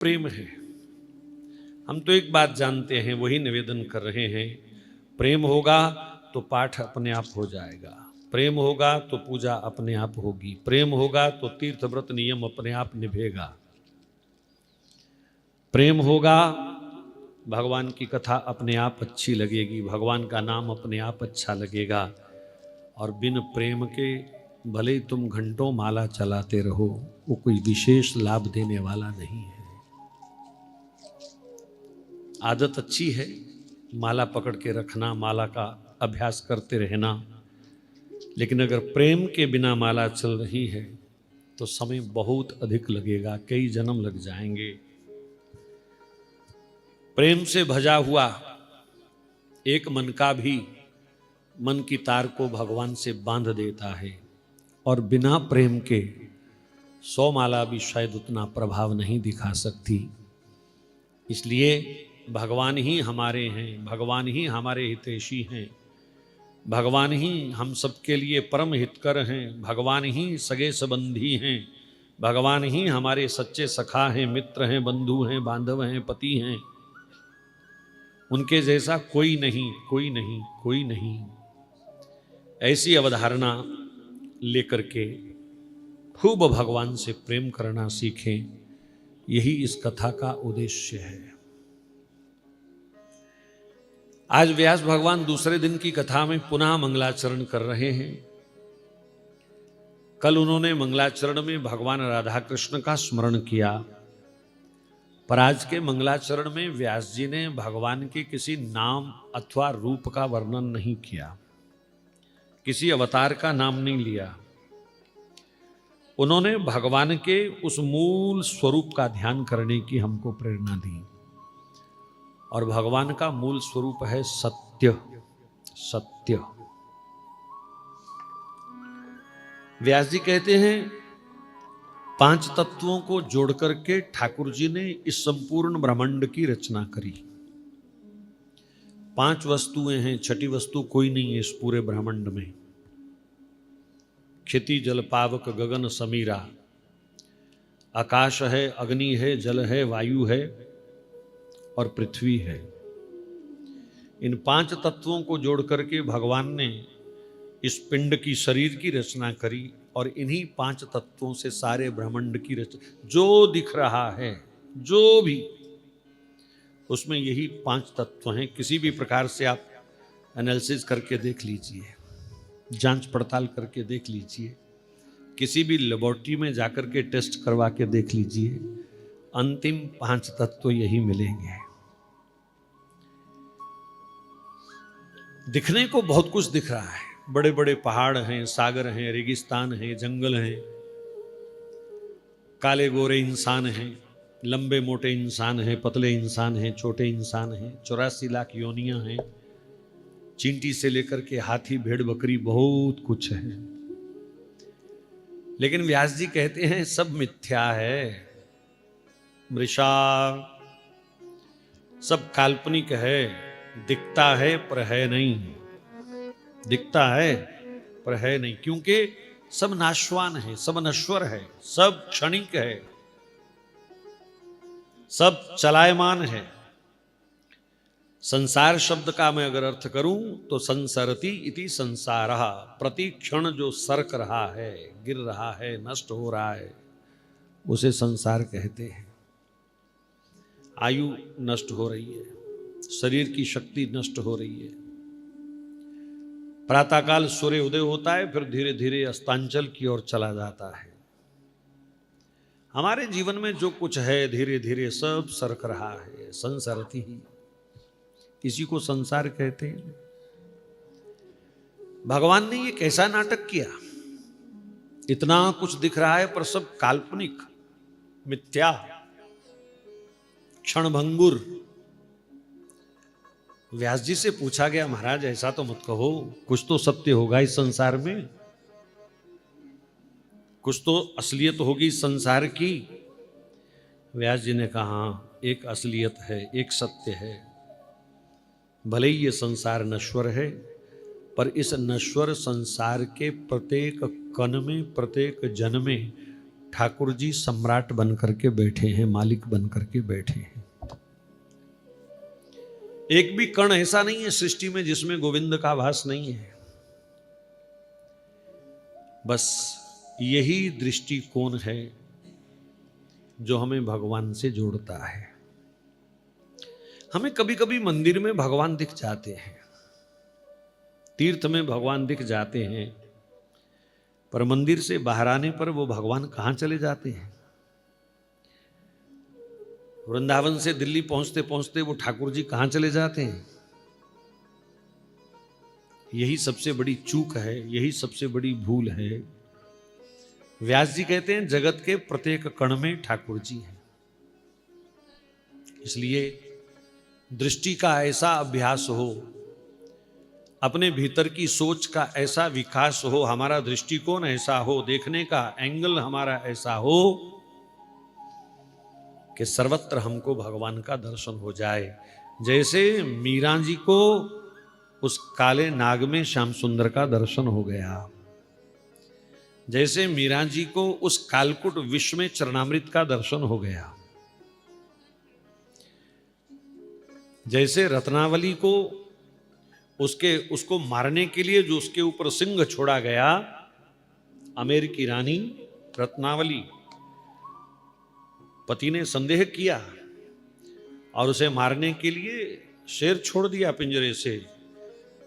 प्रेम है। हम तो एक बात जानते हैं, वही निवेदन कर रहे हैं। प्रेम होगा तो पाठ अपने आप हो जाएगा, प्रेम होगा तो पूजा अपने आप होगी, प्रेम होगा तो तीर्थ व्रत नियम अपने आप निभेगा, प्रेम होगा भगवान की कथा अपने आप अच्छी लगेगी, भगवान का नाम अपने आप अच्छा लगेगा। और बिन प्रेम के भले ही तुम घंटों माला चलाते रहो, वो कोई विशेष लाभ देने वाला नहीं है। आदत अच्छी है, माला पकड़ के रखना, माला का अभ्यास करते रहना, लेकिन अगर प्रेम के बिना माला चल रही है तो समय बहुत अधिक लगेगा, कई जन्म लग जाएंगे। प्रेम से भजा हुआ एक मन का भी मन की तार को भगवान से बांध देता है, और बिना प्रेम के 100 माला भी शायद उतना प्रभाव नहीं दिखा सकती। इसलिए भगवान ही हमारे हैं, भगवान ही हमारे हितैषी हैं, भगवान ही हम सबके लिए परम हितकर हैं, भगवान ही सगे संबंधी हैं, भगवान ही हमारे सच्चे सखा हैं, मित्र हैं, बंधु हैं, बांधव हैं, पति हैं। उनके जैसा कोई नहीं, कोई नहीं, कोई नहीं। ऐसी अवधारणा लेकर के खूब भगवान से प्रेम करना सीखें, यही इस कथा का उद्देश्य है। आज व्यास भगवान दूसरे दिन की कथा में पुनः मंगलाचरण कर रहे हैं। कल उन्होंने मंगलाचरण में भगवान राधा कृष्ण का स्मरण किया, पर आज के मंगलाचरण में व्यास जी ने भगवान के किसी नाम अथवा रूप का वर्णन नहीं किया, किसी अवतार का नाम नहीं लिया। उन्होंने भगवान के उस मूल स्वरूप का ध्यान करने की हमको प्रेरणा दी, और भगवान का मूल स्वरूप है सत्य। सत्य। व्यास जी कहते हैं 5 तत्वों को जोड़ करके ठाकुर जी ने इस संपूर्ण ब्रह्मांड की रचना करी। 5 वस्तुएं हैं, छठी वस्तु कोई नहीं है इस पूरे ब्रह्मांड में। क्षिति जल पावक गगन समीरा, आकाश है, अग्नि है, जल है, वायु है और पृथ्वी है। इन 5 तत्वों को जोड़ करके भगवान ने इस पिंड की, शरीर की रचना करी, और इन्हीं 5 तत्वों से सारे ब्रह्मांड की रचना, जो दिख रहा है जो भी, उसमें यही 5 तत्व हैं। किसी भी प्रकार से आप एनालिसिस करके देख लीजिए, जांच पड़ताल करके देख लीजिए, किसी भी लेबोरेटरी में जाकर के टेस्ट करवा के देख लीजिए, अंतिम 5 तत्व यही मिलेंगे। दिखने को बहुत कुछ दिख रहा है, बड़े बड़े पहाड़ हैं, सागर हैं, रेगिस्तान हैं, जंगल हैं, काले गोरे इंसान हैं, लंबे मोटे इंसान हैं, पतले इंसान हैं, छोटे इंसान हैं, 84 लाख योनियां हैं, चींटी से लेकर के हाथी, भेड़, बकरी, बहुत कुछ है। लेकिन व्यास जी कहते हैं सब मिथ्या है, मृषा, सब काल्पनिक है, दिखता है पर है नहीं, दिखता है पर है नहीं, क्योंकि सब नाशवान है, सब नश्वर है, सब क्षणिक है, सब चलायमान है। संसार शब्द का मैं अगर अर्थ करूं तो संसरति इति संसारः, प्रति क्षण जो सरक रहा है, गिर रहा है, नष्ट हो रहा है, उसे संसार कहते हैं। आयु नष्ट हो रही है, शरीर की शक्ति नष्ट हो रही है। प्रातःकाल सूर्य उदय होता है, फिर धीरे धीरे अस्तांचल की ओर चला जाता है। हमारे जीवन में जो कुछ है धीरे धीरे सब सरक रहा है, संसरति ही, किसी को संसार कहते हैं। भगवान ने ये कैसा नाटक किया, इतना कुछ दिख रहा है पर सब काल्पनिक, मिथ्या, क्षणभंगुर। व्यास जी से पूछा गया, महाराज ऐसा तो मत कहो, कुछ तो सत्य होगा इस संसार में, कुछ तो असलियत होगी संसार की। व्यास जी ने कहा एक असलियत है, एक सत्य है। भले ही ये संसार नश्वर है, पर इस नश्वर संसार के प्रत्येक कण में, प्रत्येक जन में ठाकुर जी सम्राट बन करके बैठे हैं, मालिक बन करके बैठे हैं। एक भी कण ऐसा नहीं है सृष्टि में जिसमें गोविंद का वास नहीं है। बस यही दृष्टिकोण है जो हमें भगवान से जोड़ता है। हमें कभी कभी मंदिर में भगवान दिख जाते हैं, तीर्थ में भगवान दिख जाते हैं, पर मंदिर से बाहर आने पर वो भगवान कहां चले जाते हैं। वृंदावन से दिल्ली पहुंचते पहुंचते वो ठाकुर जी कहां चले जाते हैं। यही सबसे बड़ी चूक है, यही सबसे बड़ी भूल है। व्यास जी कहते हैं जगत के प्रत्येक कण में ठाकुर जी हैं। इसलिए दृष्टि का ऐसा अभ्यास हो, अपने भीतर की सोच का ऐसा विकास हो, हमारा दृष्टिकोण ऐसा हो, देखने का एंगल हमारा ऐसा हो कि सर्वत्र हमको भगवान का दर्शन हो जाए। जैसे मीरा जी को उस काले नाग में श्याम सुंदर का दर्शन हो गया, जैसे मीरा जी को उस कालकुट विष में चरणामृत का दर्शन हो गया, जैसे रत्नावली को उसको मारने के लिए जो उसके ऊपर सिंह छोड़ा गया, आमेर की रानी रत्नावली, पति ने संदेह किया और उसे मारने के लिए शेर छोड़ दिया पिंजरे से,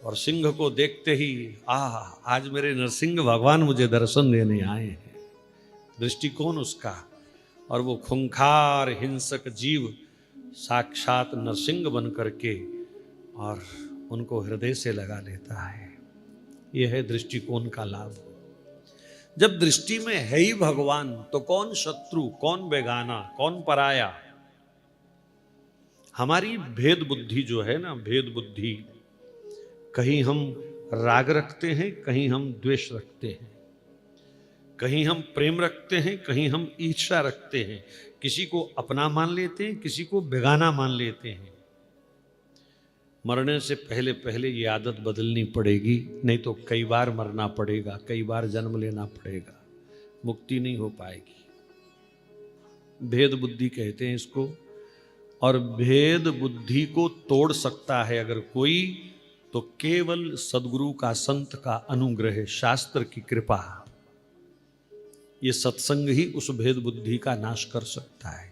और सिंह को देखते ही आज मेरे नरसिंह भगवान मुझे दर्शन देने आए हैं। दृष्टिकोण उसका, और वो खूंखार हिंसक जीव साक्षात नरसिंह बन करके और उनको हृदय से लगा लेता है। यह है दृष्टिकोण का लाभ। जब दृष्टि में है ही भगवान तो कौन शत्रु, कौन बेगाना, कौन पराया। हमारी भेद बुद्धि जो है ना, भेद बुद्धि, कहीं हम राग रखते हैं, कहीं हम द्वेष रखते हैं, कहीं हम प्रेम रखते हैं, कहीं हम ईर्ष्या रखते हैं, किसी को अपना मान लेते हैं, किसी को बेगाना मान लेते हैं। मरने से पहले पहले ये आदत बदलनी पड़ेगी, नहीं तो कई बार मरना पड़ेगा, कई बार जन्म लेना पड़ेगा, मुक्ति नहीं हो पाएगी। भेद बुद्धि कहते हैं इसको। और भेद बुद्धि को तोड़ सकता है अगर कोई, तो केवल सदगुरु का, संत का अनुग्रह, शास्त्र की कृपा, ये सत्संग ही उस भेद बुद्धि का नाश कर सकता है।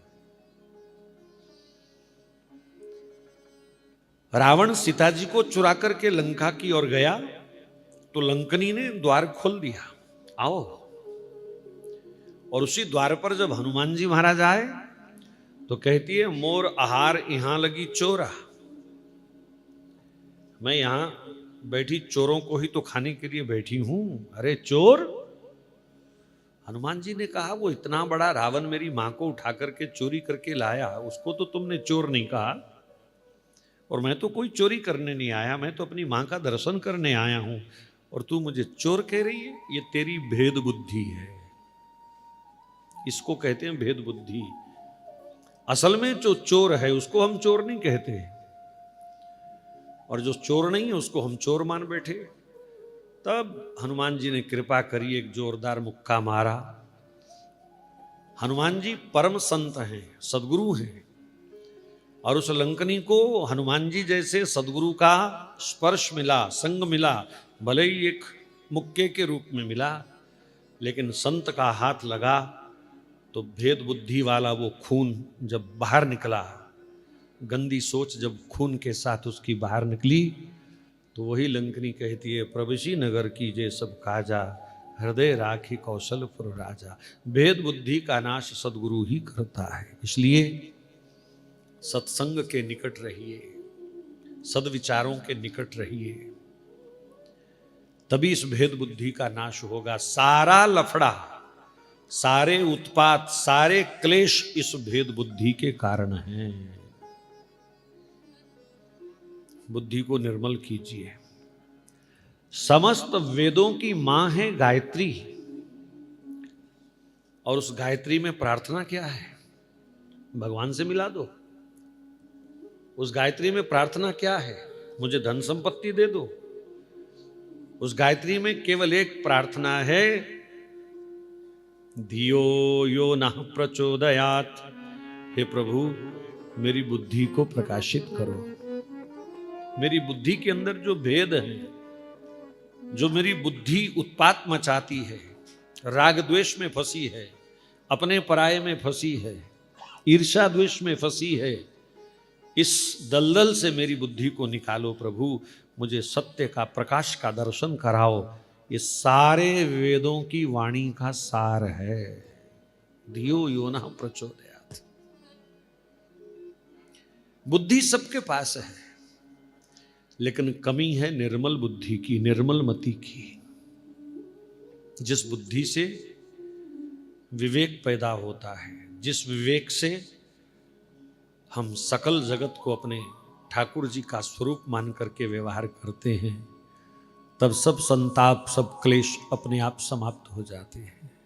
रावण सीता जी को चुरा करके लंका की ओर गया तो लंकनी ने द्वार खोल दिया, आओ। और उसी द्वार पर जब हनुमान जी महाराज आए तो कहती है, मोर आहार यहां लगी चोरा। मैं यहां बैठी चोरों को ही तो खाने के लिए बैठी हूं। अरे चोर! हनुमान जी ने कहा, वो इतना बड़ा रावण मेरी मां को उठा करके चोरी करके लाया, उसको तो तुमने चोर नहीं कहा। और मैं तो कोई चोरी करने नहीं आया, मैं तो अपनी मां का दर्शन करने आया हूं, और तू मुझे चोर कह रही है। ये तेरी भेद बुद्धि है, इसको कहते हैं भेद बुद्धि। असल में जो चोर है उसको हम चोर नहीं कहते, और जो चोर नहीं है उसको हम चोर मान बैठे। तब हनुमान जी ने कृपा करी, एक जोरदार मुक्का मारा। हनुमान जी परम संत हैं, सदगुरु हैं, और उस लंकनी को हनुमान जी जैसे सदगुरु का स्पर्श मिला, संग मिला, भले ही एक मुक्के के रूप में मिला, लेकिन संत का हाथ लगा तो भेद बुद्धि वाला वो खून जब बाहर निकला, गंदी सोच जब खून के साथ उसकी बाहर निकली, तो वही लंकनी कहती है, प्रविशी नगर की जे सब काजा, हृदय राखी कौशलपुर राजा। भेद बुद्धि का नाश सदगुरु ही करता है। इसलिए सत्संग के निकट रहिए, सदविचारों के निकट रहिए, तभी इस भेद बुद्धि का नाश होगा। सारा लफड़ा, सारे उत्पात, सारे क्लेश इस भेद बुद्धि के कारण हैं। बुद्धि को निर्मल कीजिए। समस्त वेदों की मां है गायत्री, और उस गायत्री में प्रार्थना क्या है? भगवान से मिला दो। उस गायत्री में प्रार्थना क्या है? मुझे धन संपत्ति दे दो। उस गायत्री में केवल एक प्रार्थना है धियो यो नः प्रचोदयात्। हे प्रभु, मेरी बुद्धि को प्रकाशित करो। मेरी बुद्धि के अंदर जो भेद है, जो मेरी बुद्धि उत्पात मचाती है, राग द्वेष में फंसी है, अपने पराये में फंसी है, ईर्षा द्वेष में फंसी है, इस दलदल से मेरी बुद्धि को निकालो प्रभु। मुझे सत्य का, प्रकाश का दर्शन कराओ। ये सारे वेदों की वाणी का सार है। धियो यो नः प्रचोदयात्। बुद्धि सबके पास है, लेकिन कमी है निर्मल बुद्धि की, निर्मल मति की। जिस बुद्धि से विवेक पैदा होता है, जिस विवेक से हम सकल जगत को अपने ठाकुर जी का स्वरूप मान करके व्यवहार करते हैं, तब सब संताप, सब क्लेश अपने आप समाप्त हो जाते हैं।